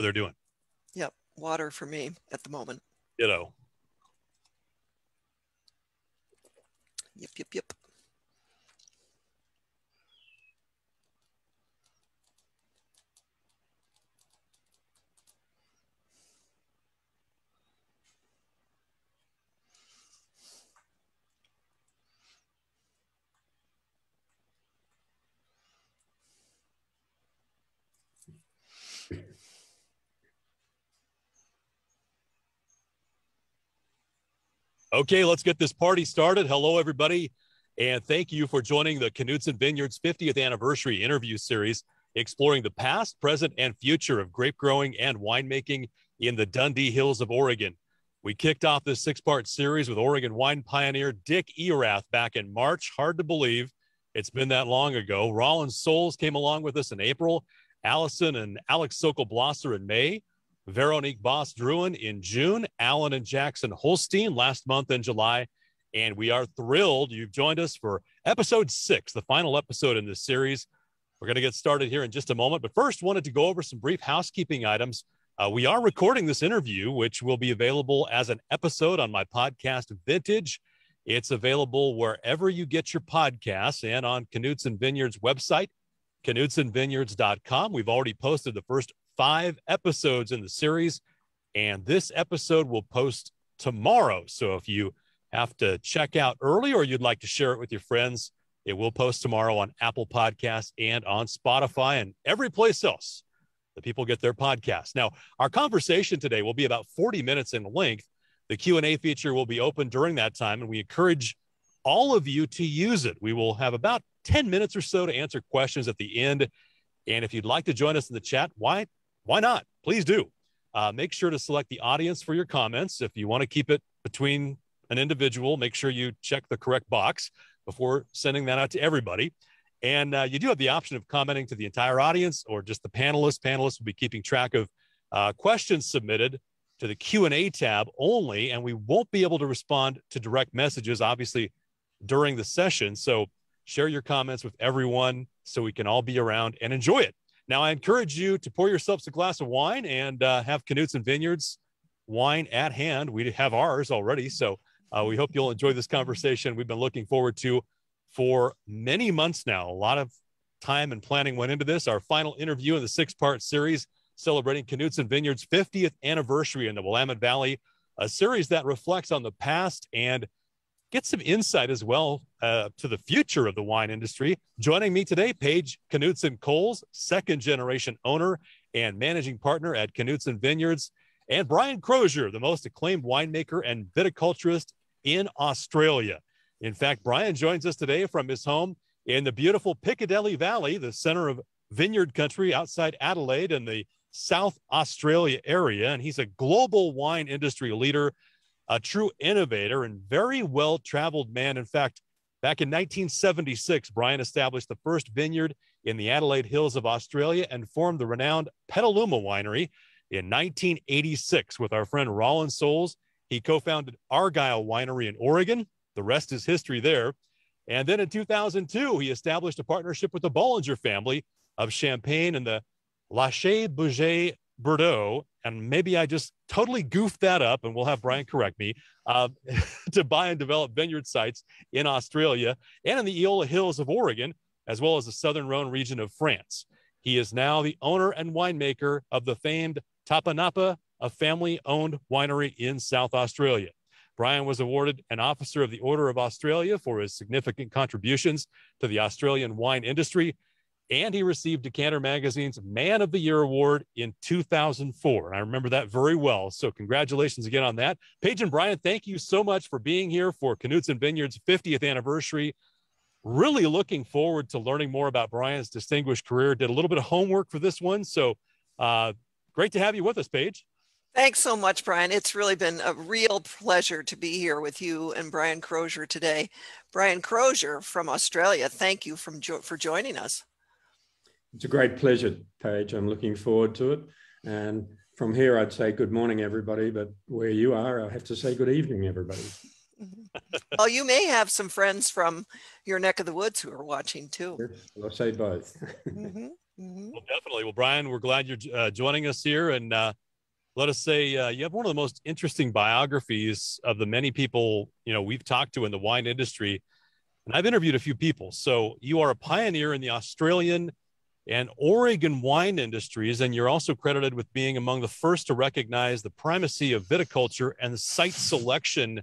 they're doing. Yep. Water for me at the moment. Ditto. Yep. Okay, let's get this party started. Hello, everybody, and thank you for joining the Knudsen Vineyards 50th anniversary interview series, exploring the past, present, and future of grape growing and winemaking in the Dundee Hills of Oregon. We kicked off this 6-part series with Oregon wine pioneer Dick Erath back in March. Hard to believe it's been that long ago. Rollin Soles came along with us in April, Allison and Alex Sokol-Blosser in May, Veronique Boss-Druin in June, Alan and Jackson Holstein last month in July, and we are thrilled you've joined us for episode 6, the final episode in this series. We're going to get started here in just a moment, but first wanted to go over some brief housekeeping items. We are recording this interview, which will be available as an episode on my podcast, Vintage. It's available wherever you get your podcasts and on Knudsen Vineyards website, knudsenvineyards.com. We've already posted the first 5 episodes in the series, and this episode will post tomorrow. So if you have to check out early or you'd like to share it with your friends, it will post tomorrow on Apple Podcasts and on Spotify and every place else that people get their podcasts. Now, our conversation today will be about 40 minutes in length. The Q&A feature will be open during that time, and we encourage all of you to use it. We will have about 10 minutes or so to answer questions at the end. And if you'd like to join us in the chat, why not? Please do. Make sure to select the audience for your comments. If you want to keep it between an individual, make sure you check the correct box before sending that out to everybody. And you do have the option of commenting to the entire audience or just the panelists. Panelists will be keeping track of questions submitted to the Q&A tab only, and we won't be able to respond to direct messages, obviously, during the session. So share your comments with everyone so we can all be around and enjoy it. Now, I encourage you to pour yourselves a glass of wine and have Knudsen Vineyards wine at hand. We have ours already, so we hope you'll enjoy this conversation we've been looking forward to for many months now. A lot of time and planning went into this. Our final interview in the 6-part series celebrating Knudsen Vineyards' 50th anniversary in the Willamette Valley, a series that reflects on the past and get some insight as well to the future of the wine industry. Joining me today, Paige Knudsen-Cowles, 2nd-generation owner and managing partner at Knudsen Vineyards, and Brian Croser, the most acclaimed winemaker and viticulturist in Australia. In fact, Brian joins us today from his home in the beautiful Piccadilly Valley, the center of vineyard country outside Adelaide in the South Australia area, and he's a global wine industry leader, a true innovator and very well-traveled man. In fact, back in 1976, Brian established the first vineyard in the Adelaide Hills of Australia and formed the renowned Petaluma Winery. In 1986, with our friend Rollin Soles, he co-founded Argyle Winery in Oregon. The rest is history there. And then in 2002, he established a partnership with the Bollinger family of Champagne and the Lynch Bages Bordeaux, and maybe I just totally goofed that up, and we'll have Brian correct me, to buy and develop vineyard sites in Australia and in the Adelaide Hills of Oregon, as well as the southern Rhone region of France. He is now the owner and winemaker of the famed Tapanappa, a family-owned winery in South Australia. Brian was awarded an Officer of the Order of Australia for his significant contributions to the Australian wine industry, and he received Decanter Magazine's Man of the Year Award in 2004. And I remember that very well. So congratulations again on that. Paige and Brian, thank you so much for being here for Knudsen Vineyards' 50th anniversary. Really looking forward to learning more about Brian's distinguished career. Did a little bit of homework for this one. So great to have you with us, Paige. Thanks so much, Brian. It's really been a real pleasure to be here with you and Brian Croser today. Brian Croser from Australia, thank you for joining us. It's a great pleasure, Paige. I'm looking forward to it. And from here, I'd say good morning, everybody. But where you are, I have to say good evening, everybody. Well, you may have some friends from your neck of the woods who are watching too. I'll say both. Well, definitely. Well, Brian, we're glad you're joining us here. And let us say you have one of the most interesting biographies of the many people, we've talked to in the wine industry. And I've interviewed a few people. So you are a pioneer in the Australian and Oregon wine industries, and you're also credited with being among the first to recognize the primacy of viticulture and site selection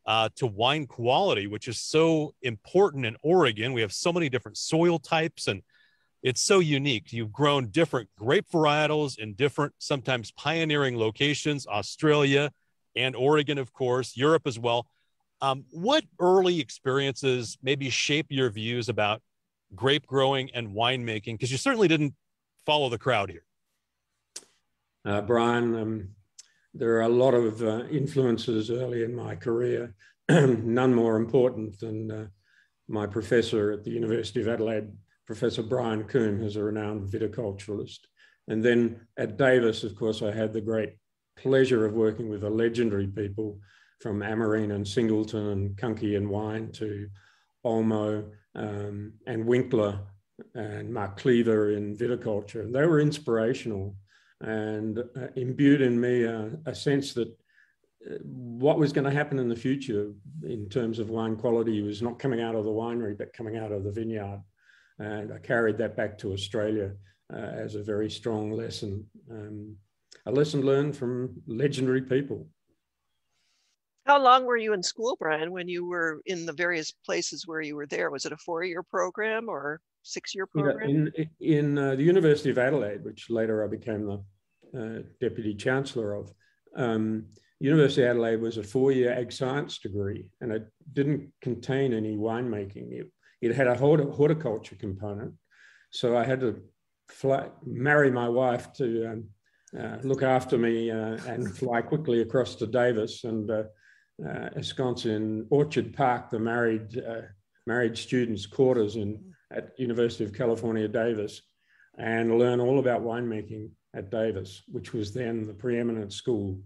to wine quality, which is so important in Oregon. We have so many different soil types, and it's so unique. You've grown different grape varietals in different, sometimes pioneering locations, Australia and Oregon, of course, Europe as well. What early experiences maybe shape your views about grape growing and winemaking? Because you certainly didn't follow the crowd here. Brian, there are a lot of influences early in my career, none more important than my professor at the University of Adelaide, Professor Brian Coombe, who's a renowned viticulturalist. And then at Davis, of course, I had the great pleasure of working with the legendary people from Amarine and Singleton and Kunke and Wine to Olmo and Winkler and Mark Cleaver in viticulture. And they were inspirational and imbued in me a sense that what was going to happen in the future in terms of wine quality was not coming out of the winery, but coming out of the vineyard. And I carried that back to Australia as a very strong lesson, a lesson learned from legendary people. How long were you in school, Brian, when you were in the various places where you were there? Was it a 4-year program or 6-year program? In the University of Adelaide, which later I became the Deputy Chancellor of, University of Adelaide was a 4-year ag science degree, and it didn't contain any winemaking. It had a horticulture component. So I had to marry my wife to look after me and fly quickly across to Davis and ensconce in Orchard Park, the married students' quarters at University of California, Davis, and learn all about winemaking at Davis, which was then the preeminent school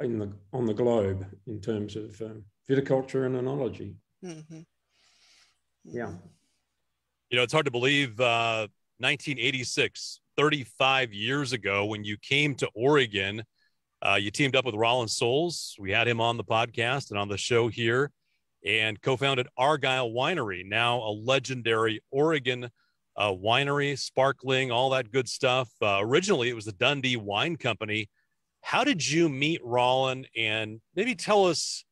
on the globe in terms of viticulture and enology. Mm-hmm. Yeah. It's hard to believe 1986, 35 years ago, when you came to Oregon, you teamed up with Rollin Soles. We had him on the podcast and on the show here, and co-founded Argyle Winery, now a legendary Oregon winery, sparkling, all that good stuff. Originally, it was the Dundee Wine Company. How did you meet Rollin, and maybe tell us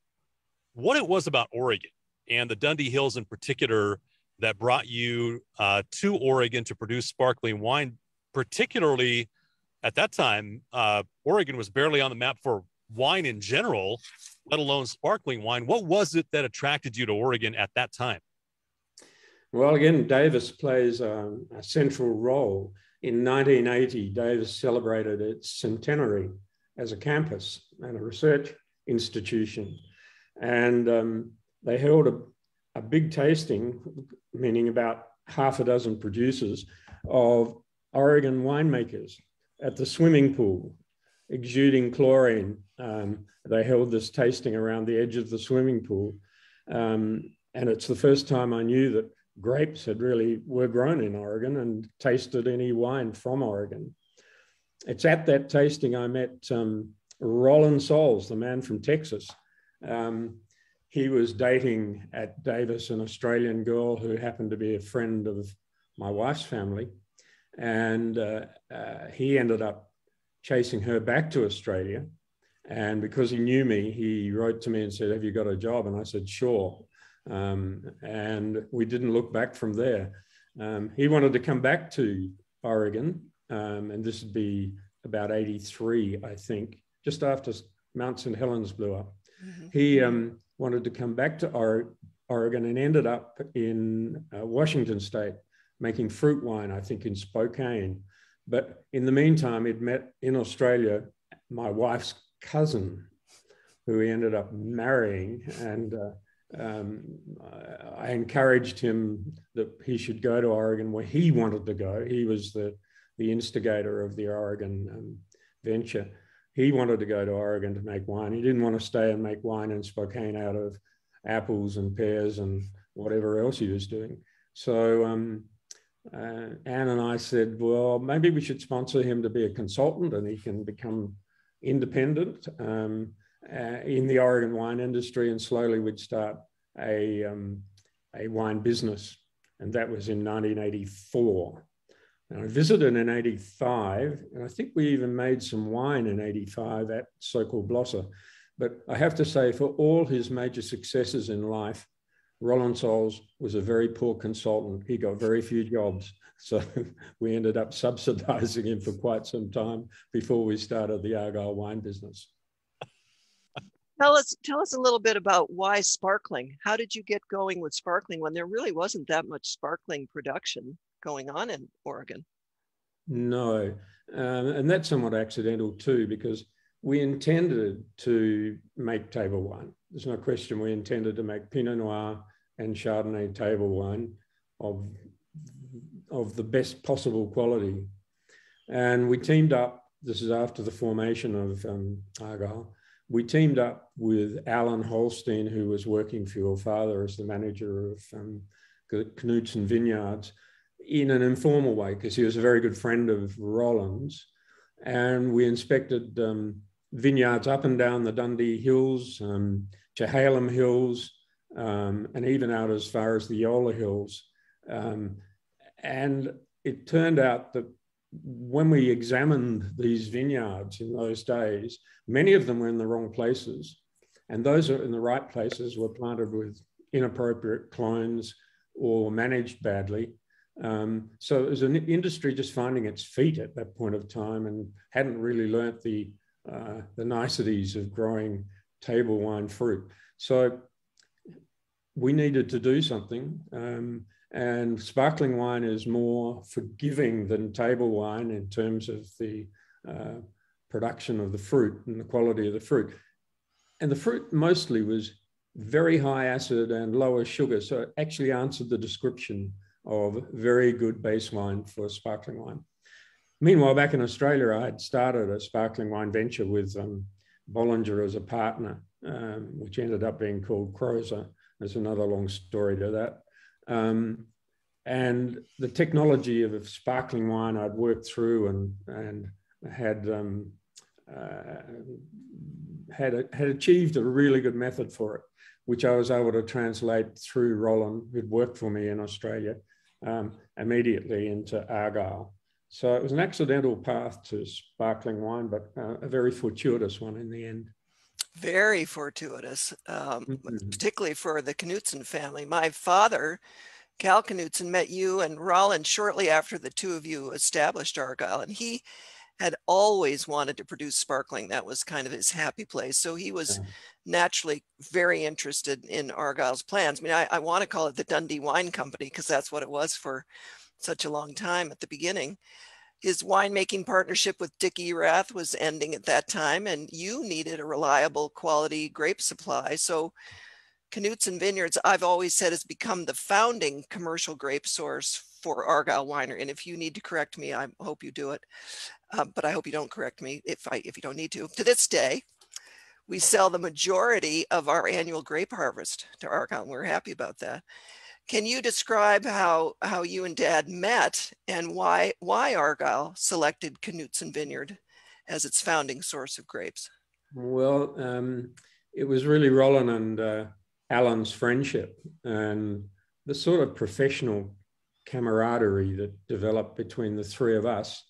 what it was about Oregon and the Dundee Hills in particular that brought you to Oregon to produce sparkling wine, particularly at that time, Oregon was barely on the map for wine in general, let alone sparkling wine. What was it that attracted you to Oregon at that time? Well, again, Davis plays a central role. In 1980, Davis celebrated its centenary as a campus and a research institution. And they held a big tasting, meaning about half a dozen producers, of Oregon winemakers at the swimming pool, exuding chlorine. They held this tasting around the edge of the swimming pool. And it's the first time I knew that grapes were grown in Oregon and tasted any wine from Oregon. It's at that tasting I met Rollin Soles, the man from Texas. He was dating at Davis an Australian girl who happened to be a friend of my wife's family. And he ended up chasing her back to Australia. And because he knew me, he wrote to me and said, "Have you got a job?" And I said, "Sure." And we didn't look back from there. He wanted to come back to Oregon, and this would be about 83, I think, just after Mount St. Helens blew up. Mm-hmm. He wanted to come back to Oregon and ended up in Washington State making fruit wine, I think in Spokane. But in the meantime, he'd met in Australia my wife's cousin, who he ended up marrying. And I encouraged him that he should go to Oregon where he wanted to go. He was the instigator of the Oregon venture. He wanted to go to Oregon to make wine. He didn't want to stay and make wine in Spokane out of apples and pears and whatever else he was doing. So Anne and I said, well, maybe we should sponsor him to be a consultant and he can become independent in the Oregon wine industry, and slowly we'd start a wine business. And that was in 1984. And I visited in 85, and I think we even made some wine in 85 at so-called Blosser. But I have to say, for all his major successes in life, Rollin Soles was a very poor consultant. He got very few jobs. So we ended up subsidizing him for quite some time before we started the Argyle wine business. Tell us a little bit about why sparkling. How did you get going with sparkling when there really wasn't that much sparkling production going on in Oregon? No, and that's somewhat accidental too, because we intended to make table wine. There's no question we intended to make Pinot Noir and Chardonnay table wine of the best possible quality. And we teamed up, this is after the formation of Argyle, we teamed up with Alan Holstein, who was working for your father as the manager of Knudsen Vineyards, in an informal way, because he was a very good friend of Rollin's. And we inspected vineyards up and down the Dundee Hills, Chehalem Hills, and even out as far as the Yola Hills. And it turned out that when we examined these vineyards in those days, many of them were in the wrong places. And those are in the right places were planted with inappropriate clones or managed badly. So it was an industry just finding its feet at that point of time and hadn't really learnt the niceties of growing table wine fruit. So we needed to do something. And sparkling wine is more forgiving than table wine in terms of the production of the fruit and the quality of the fruit. And the fruit mostly was very high acid and lower sugar. So it actually answered the description of very good base wine for sparkling wine. Meanwhile, back in Australia, I had started a sparkling wine venture with Bollinger as a partner, which ended up being called Croser. There's another long story to that. And the technology of sparkling wine I'd worked through and had achieved a really good method for it, which I was able to translate through Rollin, who'd worked for me in Australia, immediately into Argyle. So it was an accidental path to sparkling wine, but a very fortuitous one in the end. Very fortuitous, particularly for the Knudsen family. My father, Cal Knudsen, met you and Rollin shortly after the two of you established Argyle, and he had always wanted to produce sparkling. That was kind of his happy place. So he was naturally very interested in Argyle's plans. I mean, I want to call it the Dundee Wine Company because that's what it was for such a long time at the beginning. His winemaking partnership with Dick Erath was ending at that time, and you needed a reliable quality grape supply. So Knudsen Vineyards, I've always said, has become the founding commercial grape source for Argyle Winery. And if you need to correct me, I hope you do it. But I hope you don't correct me if you don't need to. To this day, we sell the majority of our annual grape harvest to Argyle, and we're happy about that. Can you describe how you and Dad met and why Argyle selected Knudsen Vineyard as its founding source of grapes? Well, it was really Rollin and Alan's friendship and the sort of professional camaraderie that developed between the three of us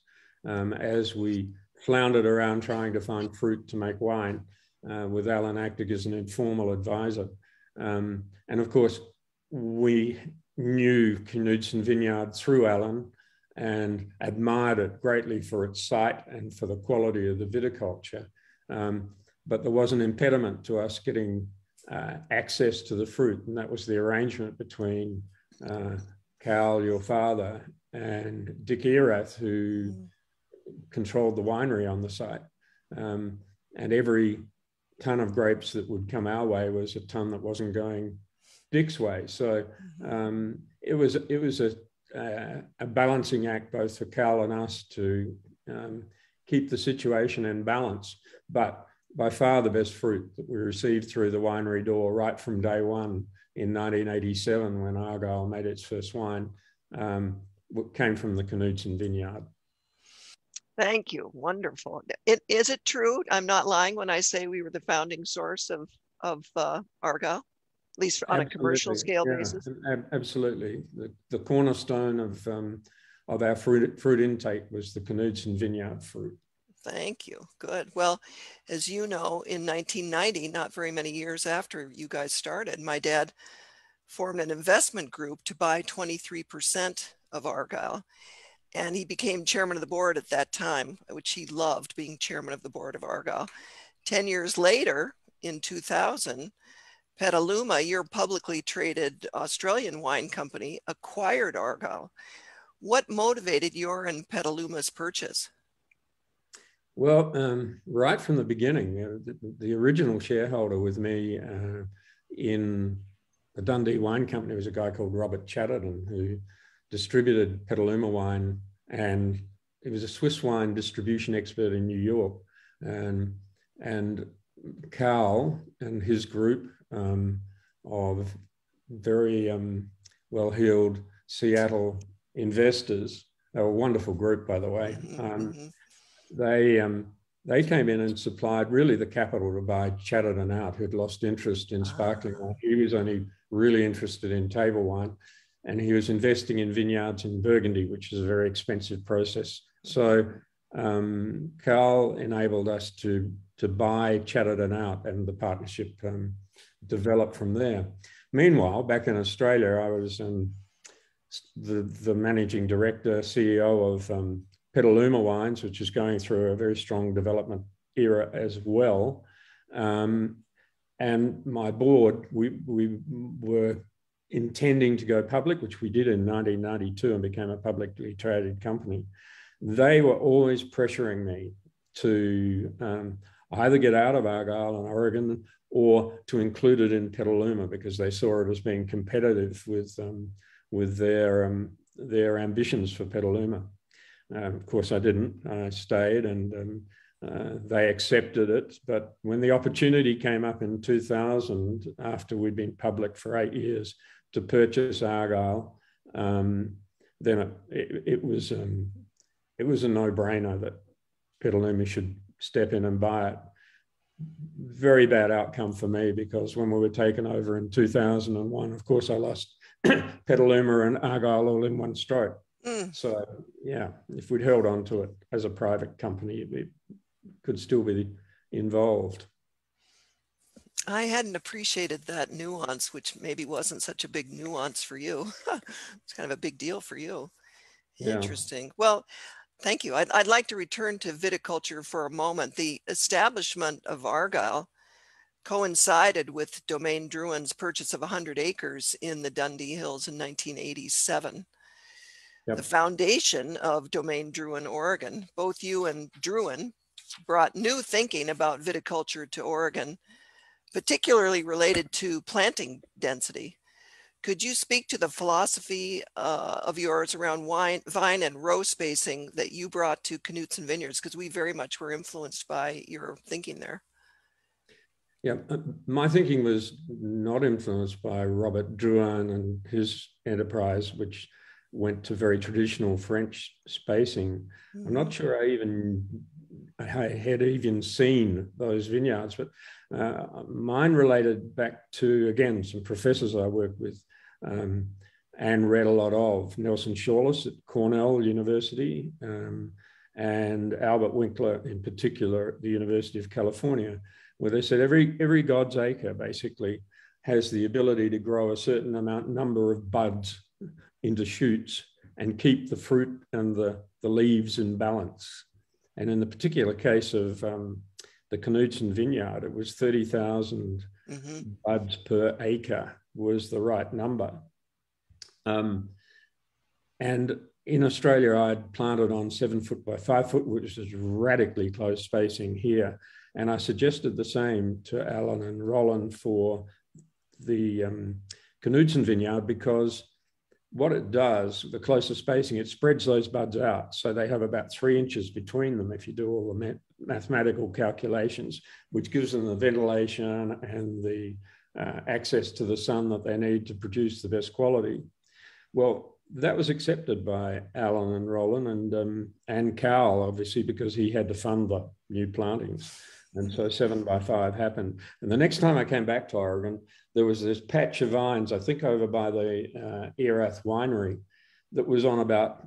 as we floundered around trying to find fruit to make wine, with Alan acting as an informal advisor. And of course, we knew Knudsen Vineyard through Alan and admired it greatly for its site and for the quality of the viticulture. But there was an impediment to us getting access to the fruit, and that was the arrangement between Cal, your father, and Dick Erath, who controlled the winery on the site. And every ton of grapes that would come our way was a ton that wasn't going Dick's way. So it was a balancing act both for Cal and us to keep the situation in balance. But by far the best fruit that we received through the winery door right from day one in 1987 when Argyle made its first wine came from the Knudsen Vineyard. Thank you. Wonderful. Is it true? I'm not lying when I say we were the founding source of Argyle, at least on a commercial scale basis. Absolutely. The cornerstone of our fruit intake was the Knudsen Vineyard fruit. Thank you. Good. Well, as you know, in 1990, not very many years after you guys started, my dad formed an investment group to buy 23% of Argyle. And he became chairman of the board at that time, which he loved, being chairman of the board of Argyle. 10 years later, in 2000, Petaluma, your publicly traded Australian wine company, acquired Argyle. What motivated your and Petaluma's purchase? Well, right from the beginning, the original shareholder with me in the Dundee Wine Company was a guy called Robert Chatterton, who distributed Petaluma wine, and he was a Swiss wine distribution expert in New York. And Cal and his group of very well-heeled Seattle investors, they were a wonderful group, by the way. They came in and supplied really the capital to buy Chatterton out, who'd lost interest in sparkling wine. He was only really interested in table wine. And he was investing in vineyards in Burgundy, which is a very expensive process. So Cal enabled us to buy Chatterton out, and the partnership developed from there. Meanwhile, back in Australia, I was the managing director, CEO of Petaluma Wines, which is going through a very strong development era as well. And my board, we were intending to go public, which we did in 1992 and became a publicly traded company. They were always pressuring me to either get out of Argyle and Oregon or to include it in Petaluma, because they saw it as being competitive with their ambitions for Petaluma. Of course, I didn't. I stayed, and they accepted it. But when the opportunity came up in 2000, after we'd been public for 8 years, to purchase Argyle, then it was a no-brainer that Petaluma should step in and buy it. Very bad outcome for me, because when we were taken over in 2001, of course, I lost Petaluma and Argyle all in one stroke. So, yeah, if we'd held on to it as a private company, it could still be involved. I hadn't appreciated that nuance, which maybe wasn't such a big nuance for you. It's kind of a big deal for you. Interesting. Well, thank you. I'd like to return to viticulture for a moment. The establishment of Argyle coincided with Domaine Drouhin's purchase of 100 acres in the Dundee Hills in 1987. Yep. The foundation of Domaine Drouhin, Oregon. Both you and Drouhin brought new thinking about viticulture to Oregon, particularly related to planting density. Could you speak to the philosophy of yours around vine and row spacing that you brought to Knudsen Vineyards? Because we very much were influenced by your thinking there. Yeah, my thinking was not influenced by Robert Drouhin and his enterprise, which went to very traditional French spacing. I'm not sure I had even seen those vineyards, but mine related back to, again, some professors I worked with and read a lot of. Nelson Shawless at Cornell University and Albert Winkler in particular at the University of California, where they said every God's acre basically has the ability to grow a certain number of buds into shoots and keep the fruit and the leaves in balance. And in the particular case of the Knudsen Vineyard, it was 30,000 buds per acre was the right number. And in Australia, I'd planted on 7 foot by 5 foot, which is radically close spacing here. And I suggested the same to Alan and Rollin for the Knudsen Vineyard, because what it does, the closer spacing, it spreads those buds out. So they have about 3 inches between them if you do all the mathematical calculations, which gives them the ventilation and the access to the sun that they need to produce the best quality. Well, that was accepted by Alan and Rollin and Cal, obviously, because he had to fund the new plantings. And so 7x5 happened. And the next time I came back to Oregon, there was this patch of vines, I think over by the Argyle Winery, that was on about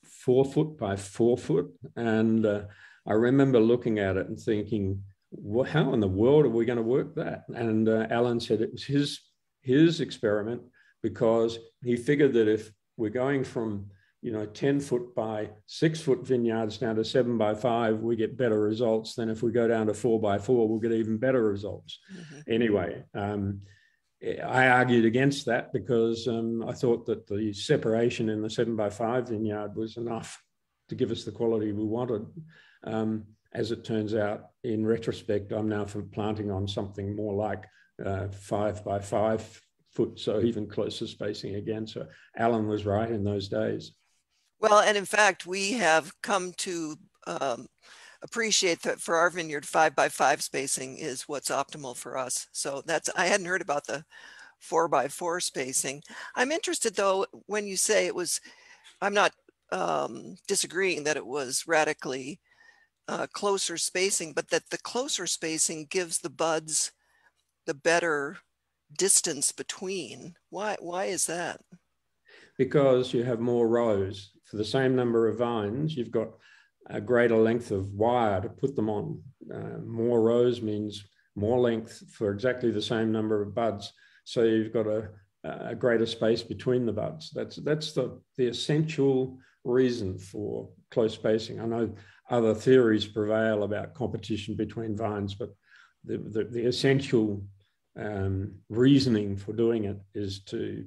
4 foot by 4 foot. And I remember looking at it and thinking, well, how in the world are we going to work that? And Alan said it was his experiment, because he figured that if we're going from 10 foot by 6 foot vineyards down to 7x5, we get better results than if we go down to 4x4, we'll get even better results. Mm-hmm. Anyway, I argued against that because I thought that the separation in the 7x5 vineyard was enough to give us the quality we wanted. As it turns out, in retrospect, I'm now planting on something more like 5x5 foot, so even closer spacing again. So Alan was right in those days. Well, and in fact, we have come to appreciate that for our vineyard, 5x5 spacing is what's optimal for us. So I hadn't heard about the 4x4 spacing. I'm interested though, when you say it was, I'm not disagreeing that it was radically closer spacing, but that the closer spacing gives the buds the better distance between. Why is that? Because you have more rows. For the same number of vines, you've got a greater length of wire to put them on. More rows means more length for exactly the same number of buds. So you've got a greater space between the buds. That's the essential reason for close spacing. I know other theories prevail about competition between vines, but the essential reasoning for doing it is to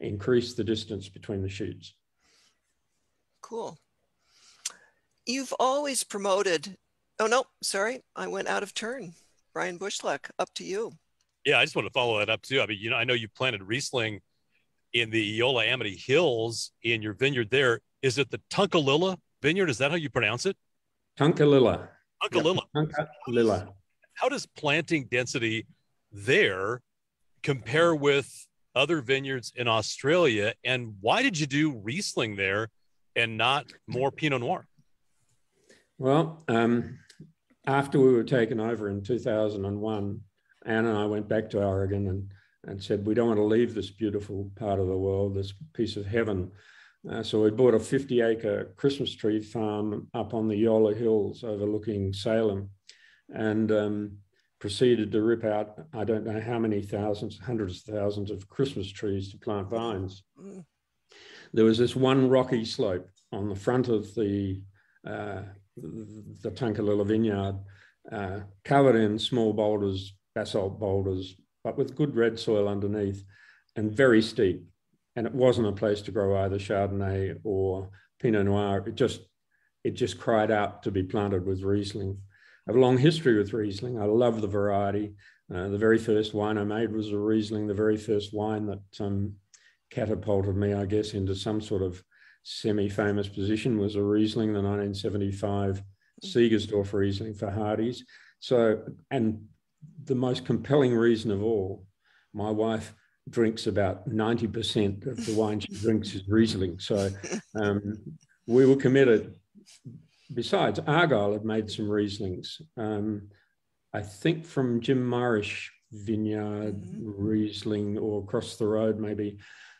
increase the distance between the shoots. Cool. You've always promoted, oh no, sorry, I went out of turn. Brian Bushlach, up to you. Yeah, I just want to follow that up too. I mean, I know you planted Riesling in the Adelaide Hills in your vineyard there. Is it the Tunkalilla vineyard? Is that how you pronounce it? Tunkalilla. Tunkalilla. Yep. Tunkalilla. How does planting density there compare with other vineyards in Australia? And why did you do Riesling there and not more Pinot Noir? Well, after we were taken over in 2001, Anne and I went back to Oregon and said, we don't want to leave this beautiful part of the world, this piece of heaven. So we bought a 50-acre Christmas tree farm up on the Adelaide Hills overlooking Salem, and proceeded to rip out, I don't know how many thousands, hundreds of thousands of Christmas trees to plant vines. There was this one rocky slope on the front of the Tunkalilla vineyard, covered in small boulders, basalt boulders, but with good red soil underneath and very steep. And it wasn't a place to grow either Chardonnay or Pinot Noir. It just cried out to be planted with Riesling. I have a long history with Riesling. I love the variety. The very first wine I made was a Riesling. The very first wine that catapulted me, I guess, into some sort of semi-famous position was a Riesling, the 1975 Siegersdorf Riesling for Hardy's. So, and the most compelling reason of all, my wife drinks about 90% of the wine she drinks is Riesling. So we were committed. Besides, Argyle had made some Rieslings. I think from Jim Murish Vineyard Riesling, or across the road maybe.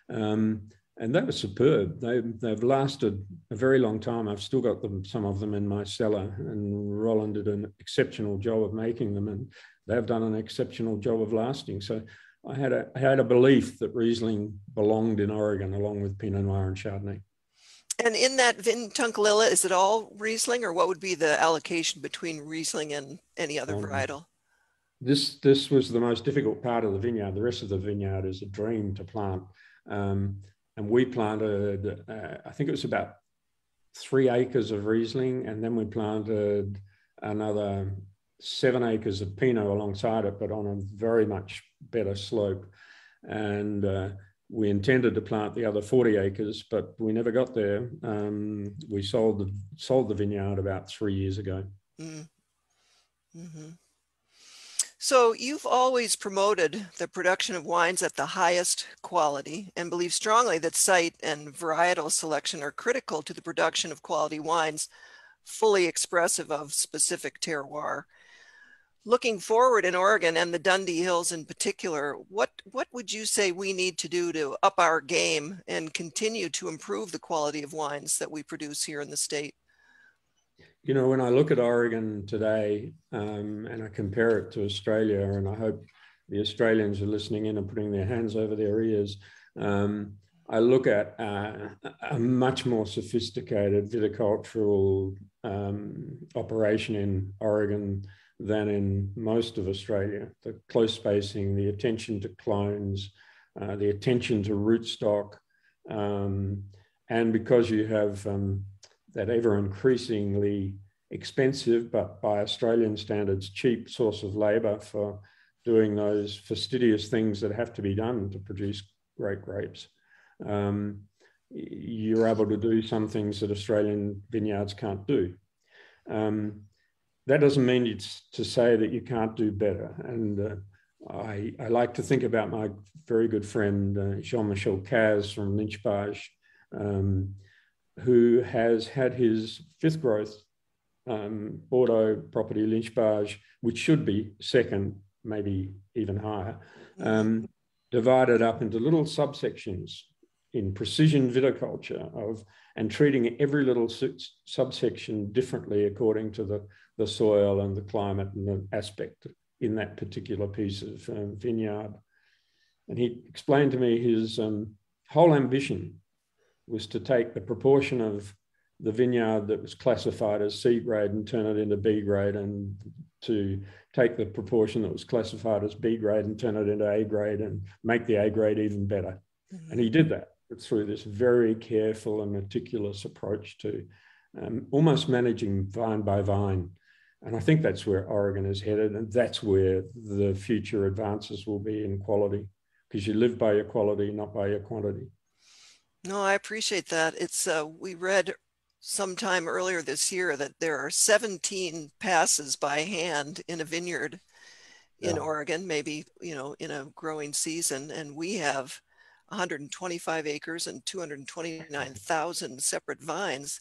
And they were superb. They've lasted a very long time. I've still got some of them in my cellar, and Rollin did an exceptional job of making them, and they've done an exceptional job of lasting. So I had a belief that Riesling belonged in Oregon along with Pinot Noir and Chardonnay. And in that Tunkalilla, is it all Riesling, or what would be the allocation between Riesling and any other varietal? This was the most difficult part of the vineyard. The rest of the vineyard is a dream to plant. And we planted, I think it was about 3 acres of Riesling, and then we planted another 7 acres of Pinot alongside it, but on a very much better slope. And we intended to plant the other 40 acres, but we never got there. We sold the vineyard about 3 years ago. Mm-hmm. So you've always promoted the production of wines at the highest quality and believe strongly that site and varietal selection are critical to the production of quality wines, fully expressive of specific terroir. Looking forward in Oregon and the Dundee Hills in particular, what would you say we need to do to up our game and continue to improve the quality of wines that we produce here in the state? You know, when I look at Oregon today and I compare it to Australia, and I hope the Australians are listening in and putting their hands over their ears, I look at a much more sophisticated viticultural operation in Oregon than in most of Australia. The close spacing, the attention to clones, the attention to rootstock, and because you have that ever increasingly expensive, but by Australian standards, cheap source of labour for doing those fastidious things that have to be done to produce great grapes. You're able to do some things that Australian vineyards can't do. That doesn't mean it's to say that you can't do better. And I like to think about my very good friend, Jean-Michel Cazes from Lynch Bages, who has had his fifth growth Bordeaux property, Lynch Bages, which should be second, maybe even higher, divided up into little subsections in precision viticulture and treating every little subsection differently according to the soil and the climate and the aspect in that particular piece of vineyard. And he explained to me his whole ambition was to take the proportion of the vineyard that was classified as C grade and turn it into B grade, and to take the proportion that was classified as B grade and turn it into A grade and make the A grade even better. Mm-hmm. And he did that through this very careful and meticulous approach to almost managing vine by vine. And I think that's where Oregon is headed, and that's where the future advances will be in quality, because you live by your quality, not by your quantity. No, I appreciate that. It's we read sometime earlier this year that there are 17 passes by hand in a vineyard in Oregon, maybe, in a growing season. And we have 125 acres and 229,000 separate vines.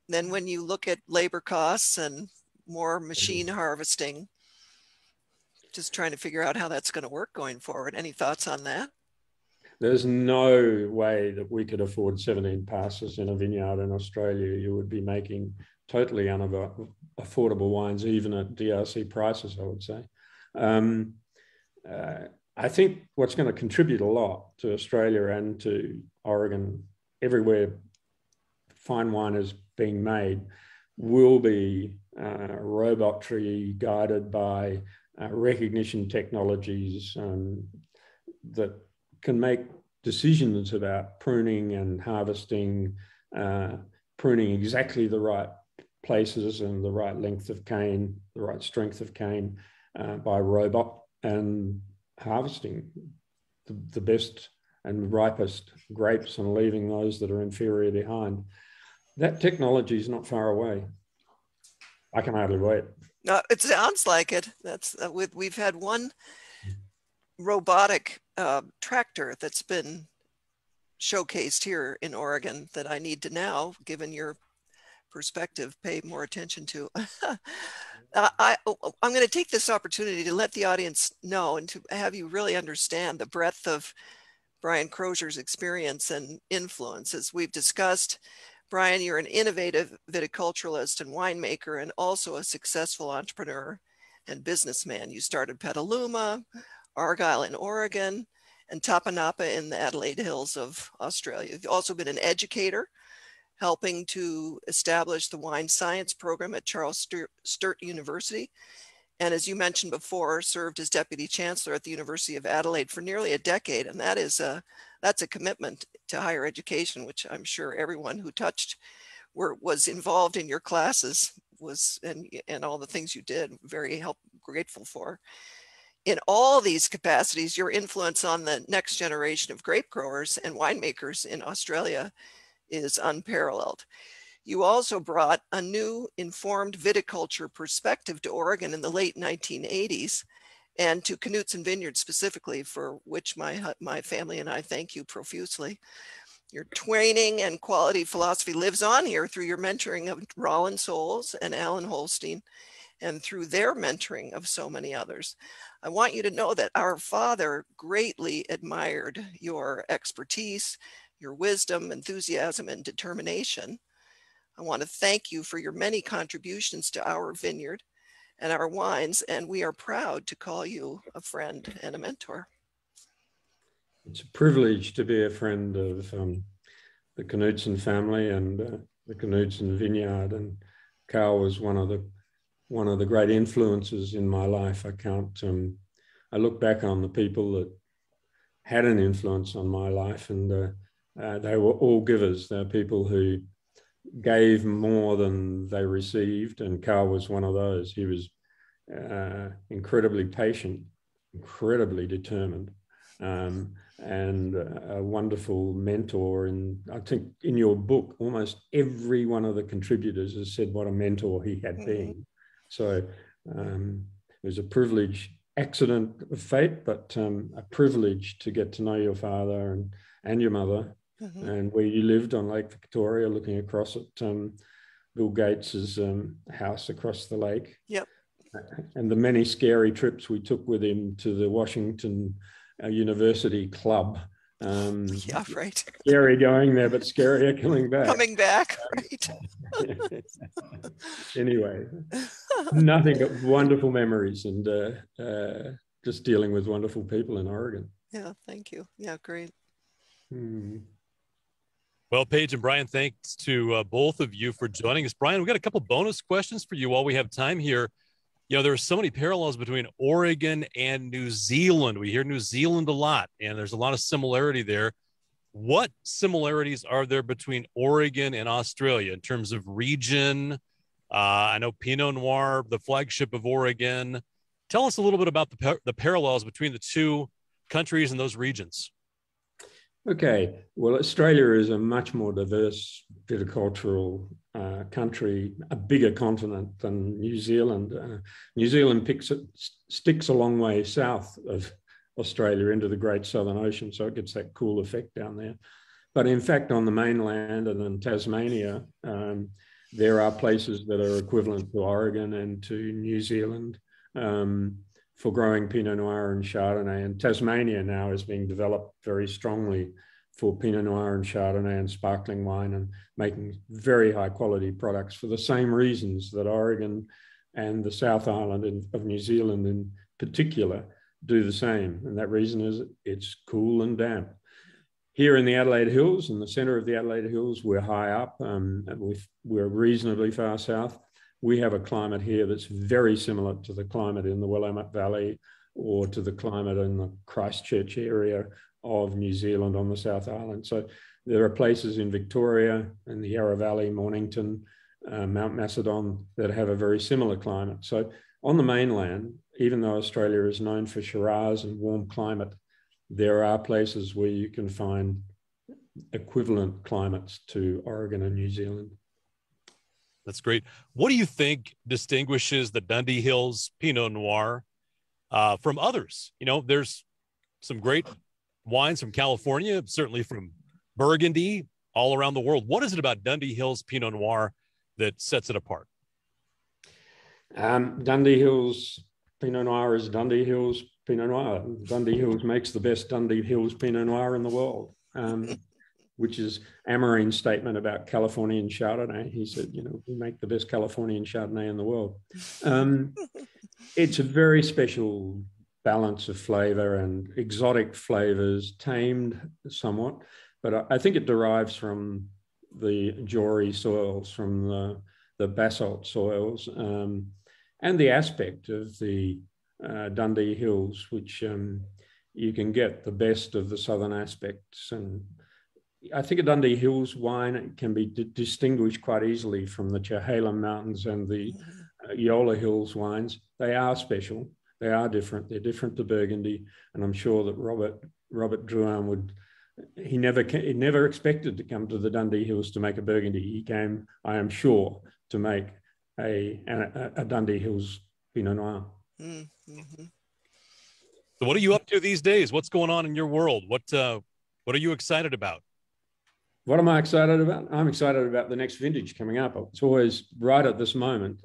Then when you look at labor costs and more machine harvesting, just trying to figure out how that's going to work going forward. Any thoughts on that? There's no way that we could afford 17 passes in a vineyard in Australia. You would be making totally unaffordable wines, even at DRC prices, I would say. I think what's going to contribute a lot to Australia and to Oregon, everywhere fine wine is being made, will be robotry guided by recognition technologies that can make decisions about pruning and harvesting, pruning exactly the right places and the right length of cane, the right strength of cane by robot, and harvesting the best and ripest grapes and leaving those that are inferior behind. That technology is not far away. I can hardly wait. No, it sounds like it. We've had one robotic tractor that's been showcased here in Oregon that I need to now, given your perspective, pay more attention to. I'm going to take this opportunity to let the audience know and to have you really understand the breadth of Brian Croser's experience and influence. As we've discussed, Brian, you're an innovative viticulturalist and winemaker, and also a successful entrepreneur and businessman. You started Petaluma, Argyle in Oregon, and Tapanappa in the Adelaide Hills of Australia. You've also been an educator, helping to establish the wine science program at Charles Sturt University. And as you mentioned before, served as deputy chancellor at the University of Adelaide for nearly a decade. And that's a commitment to higher education, which I'm sure everyone who was involved in your classes and all the things you did, very grateful for. In all these capacities, your influence on the next generation of grape growers and winemakers in Australia is unparalleled. You also brought a new informed viticulture perspective to Oregon in the late 1980s and to Knudsen Vineyards specifically, for which my family and I thank you profusely. Your training and quality philosophy lives on here through your mentoring of Rollin Soles and Alan Holstein, and through their mentoring of so many others. I want you to know that our father greatly admired your expertise, your wisdom, enthusiasm, and determination. I want to thank you for your many contributions to our vineyard and our wines, and we are proud to call you a friend and a mentor. It's a privilege to be a friend of the Knudsen family and the Knudsen Vineyard, and Cal was one of the great influences in my life. I look back on the people that had an influence on my life, and they were all givers. They're people who gave more than they received, and Cal was one of those. He was incredibly patient, incredibly determined, and a wonderful mentor. And I think in your book, almost every one of the contributors has said what a mentor he had been. So it was a privilege, accident of fate, but a privilege to get to know your father and your mother, and where you lived on Lake Victoria, looking across at Bill Gates's house across the lake. Yep. And the many scary trips we took with him to the Washington University Club. Yeah, right. Scary going there, but scarier coming back. Coming back, right. Anyway, nothing but wonderful memories, and just dealing with wonderful people in Oregon. Yeah, thank you. Yeah, great. Well, Paige and Brian, thanks to both of you for joining us. Brian, we've got a couple bonus questions for you while we have time here. You know, there are so many parallels between Oregon and New Zealand. We hear New Zealand a lot, and there's a lot of similarity there. What similarities are there between Oregon and Australia in terms of region? I know Pinot Noir, the flagship of Oregon. Tell us a little bit about the parallels between the two countries and those regions. Okay, well, Australia is a much more diverse viticultural country, a bigger continent than New Zealand. New Zealand sticks a long way south of Australia into the Great Southern Ocean, so it gets that cool effect down there. But in fact, on the mainland and in Tasmania, there are places that are equivalent to Oregon and to New Zealand for growing Pinot Noir and Chardonnay. And Tasmania now is being developed very strongly for Pinot Noir and Chardonnay and sparkling wine, and making very high quality products for the same reasons that Oregon and the South Island of New Zealand in particular do the same. And that reason is it's cool and damp. Here in the Adelaide Hills, in the centre of the Adelaide Hills, we're high up, and we're reasonably far south. We have a climate here that's very similar to the climate in the Willamette Valley or to the climate in the Christchurch area of New Zealand on the South Island. So there are places in Victoria and the Yarra Valley, Mornington, Mount Macedon that have a very similar climate. So on the mainland, even though Australia is known for Shiraz and warm climate, there are places where you can find equivalent climates to Oregon and New Zealand. That's great. What do you think distinguishes the Dundee Hills Pinot Noir from others? You know, there's some great wines from California, certainly from Burgundy, all around the world. What is it about Dundee Hills Pinot Noir that sets it apart? Dundee Hills Pinot Noir is Dundee Hills Pinot Noir. Dundee Hills makes the best Dundee Hills Pinot Noir in the world, which is Amarine's statement about Californian Chardonnay. He said, you know, we make the best Californian Chardonnay in the world. It's a very special balance of flavor and exotic flavors, tamed somewhat, but I think it derives from the Jory soils, from the basalt soils, and the aspect of the Dundee Hills, which you can get the best of the southern aspects. And I think a Dundee Hills wine can be distinguished quite easily from the Chehalem Mountains and the Yola Hills wines. They are special. They are different. They're different to Burgundy. And I'm sure that Robert Drouin he never expected to come to the Dundee Hills to make a Burgundy. He came, I am sure, to make a Dundee Hills Pinot Noir. So what are you up to these days? What's going on in your world? What are you excited about? What am I excited about? I'm excited about the next vintage coming up. It's always right at this moment,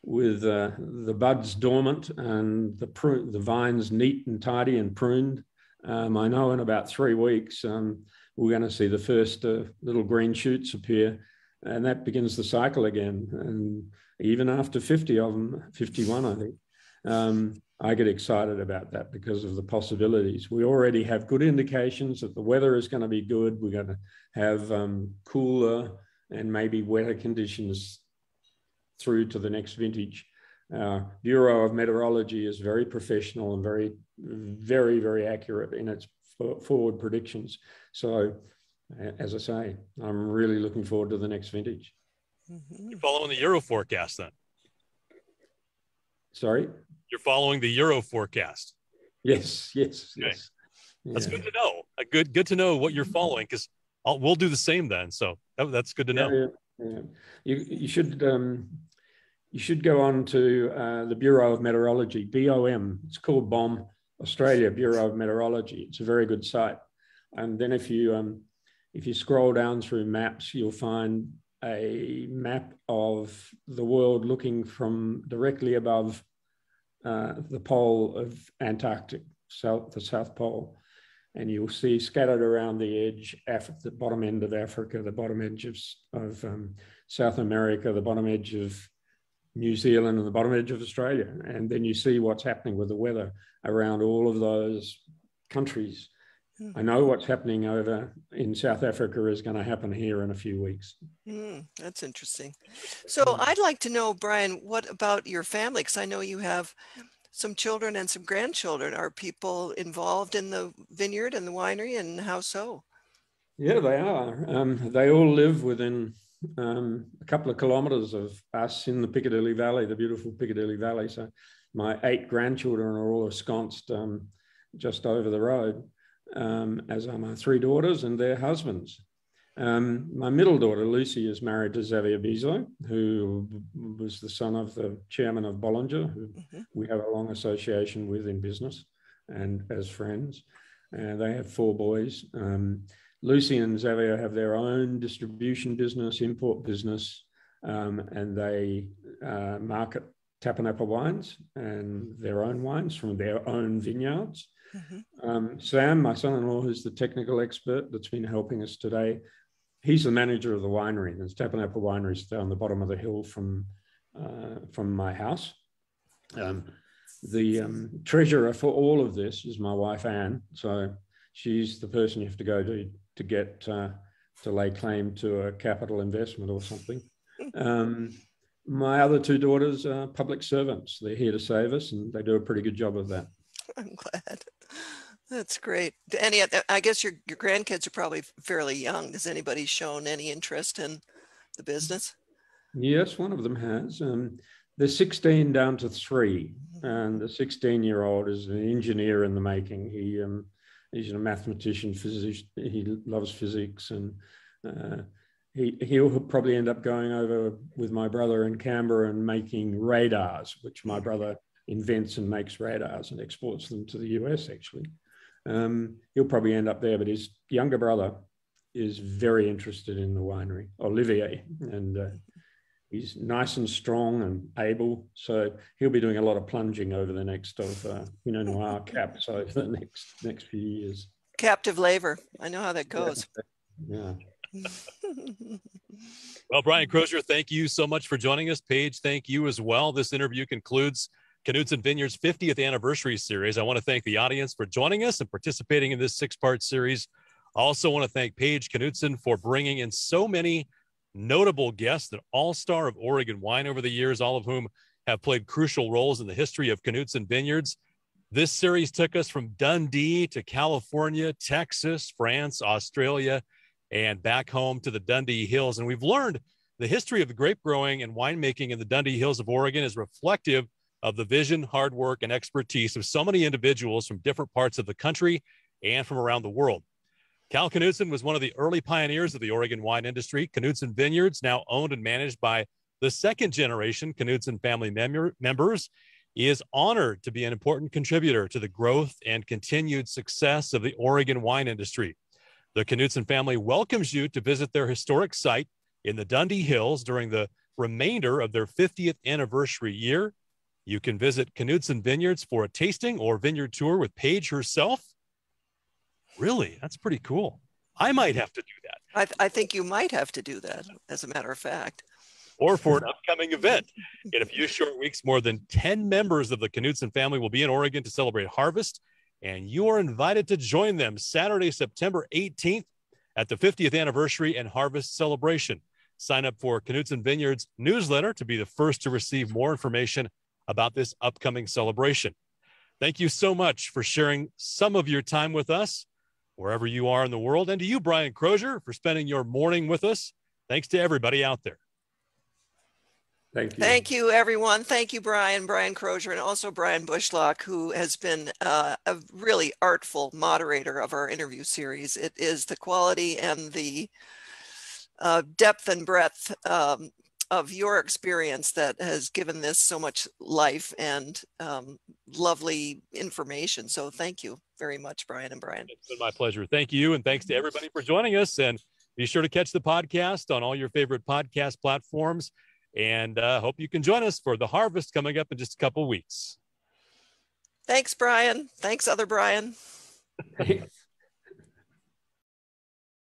with the buds dormant and the vines neat and tidy and pruned. I know in about 3 weeks, we're going to see the first little green shoots appear, and that begins the cycle again. And even after 50 of them, 51, I think, I get excited about that because of the possibilities. We already have good indications that the weather is going to be good. We're going to have cooler and maybe wetter conditions through to the next vintage. Bureau of Meteorology is very professional and very, very, very accurate in its forward predictions. So, as I say, I'm really looking forward to the next vintage. You're following the Euro forecast then? Sorry? You're following the Euro forecast. Yes. Okay. Yes. That's good to know. Good to know what you're following, because we'll do the same then. So that's good to know. Yeah. You should go on to the Bureau of Meteorology, BOM. It's called BOM, Australia Bureau of Meteorology. It's a very good site. And then if you scroll down through maps, you'll find a map of the world looking from directly above the pole of Antarctic, the South Pole. And you'll see scattered around the edge, the bottom end of Africa, the bottom edge of South America, the bottom edge of New Zealand, and the bottom edge of Australia. And then you see what's happening with the weather around all of those countries. I know what's happening over in South Africa is going to happen here in a few weeks. That's interesting. So I'd like to know, Brian, what about your family? Because I know you have some children and some grandchildren. Are people involved in the vineyard and the winery, and how so? Yeah, they are. They all live within a couple of kilometres of us in the Piccadilly Valley, the beautiful Piccadilly Valley. So my 8 grandchildren are all ensconced just over the road, as are my 3 daughters and their husbands. My middle daughter, Lucy, is married to Xavier Bizot, who was the son of the chairman of Bollinger, who we have a long association with in business and as friends. They have 4 boys. Lucy and Xavier have their own distribution business, import business, and they market Tapanappa wines and their own wines from their own vineyards. Sam, my son-in-law, who's the technical expert that's been helping us today, he's the manager of the winery. There's Tapanappa Winery down the bottom of the hill from my house. The treasurer for all of this is my wife, Anne. So she's the person you have to go to get to lay claim to a capital investment or something. My other 2 daughters are public servants. They're here to save us, and they do a pretty good job of that. I'm glad. That's great. I guess your grandkids are probably fairly young. Has anybody shown any interest in the business? Yes, one of them has. They're 16 down to 3, and the 16-year-old is an engineer in the making. He's a mathematician, physician. He loves physics, and he'll probably end up going over with my brother in Canberra and making radars, which my brother invents and makes radars and exports them to the US, actually. He'll probably end up there, but his younger brother is very interested in the winery, Olivier, and he's nice and strong and able. So he'll be doing a lot of plunging over the next Pinot Noir caps over the next few years. Captive labor. I know how that goes. Yeah. Well, Brian Croser, thank you so much for joining us. Paige, thank you as well. This interview concludes Knudsen Vineyards' 50th anniversary series. I want to thank the audience for joining us and participating in this 6-part series. I also want to thank Paige Knudsen for bringing in so many notable guests, an all-star of Oregon wine over the years, all of whom have played crucial roles in the history of Knudsen Vineyards. This series took us from Dundee to California, Texas, France, Australia, and back home to the Dundee Hills. And we've learned the history of the grape growing and winemaking in the Dundee Hills of Oregon is reflective of the vision, hard work, and expertise of so many individuals from different parts of the country and from around the world. Cal Knudsen was one of the early pioneers of the Oregon wine industry. Knudsen Vineyards, now owned and managed by the 2nd generation Knudsen family members. He is honored to be an important contributor to the growth and continued success of the Oregon wine industry. The Knudsen family welcomes you to visit their historic site in the Adelaide Hills during the remainder of their 50th anniversary year. You can visit Knudsen Vineyards for a tasting or vineyard tour with Paige herself. Really? That's pretty cool. I might have to do that. I think you might have to do that, as a matter of fact. Or for an upcoming event. In a few short weeks, more than 10 members of the Knudsen family will be in Oregon to celebrate harvest, and you are invited to join them Saturday, September 18th at the 50th anniversary and harvest celebration. Sign up for Knudsen Vineyards newsletter to be the first to receive more information about this upcoming celebration. Thank you so much for sharing some of your time with us, wherever you are in the world, and to you, Brian Croser, for spending your morning with us. Thanks to everybody out there. Thank you. Thank you, everyone. Thank you, Brian Croser, and also Brian Bushlock, who has been a really artful moderator of our interview series. It is the quality and the depth and breadth of your experience that has given this so much life and lovely information. So thank you very much, Brian and Brian. It's been my pleasure. Thank you. And thanks to everybody for joining us. And be sure to catch the podcast on all your favorite podcast platforms. And hope you can join us for the harvest coming up in just a couple of weeks. Thanks, Brian. Thanks, other Brian.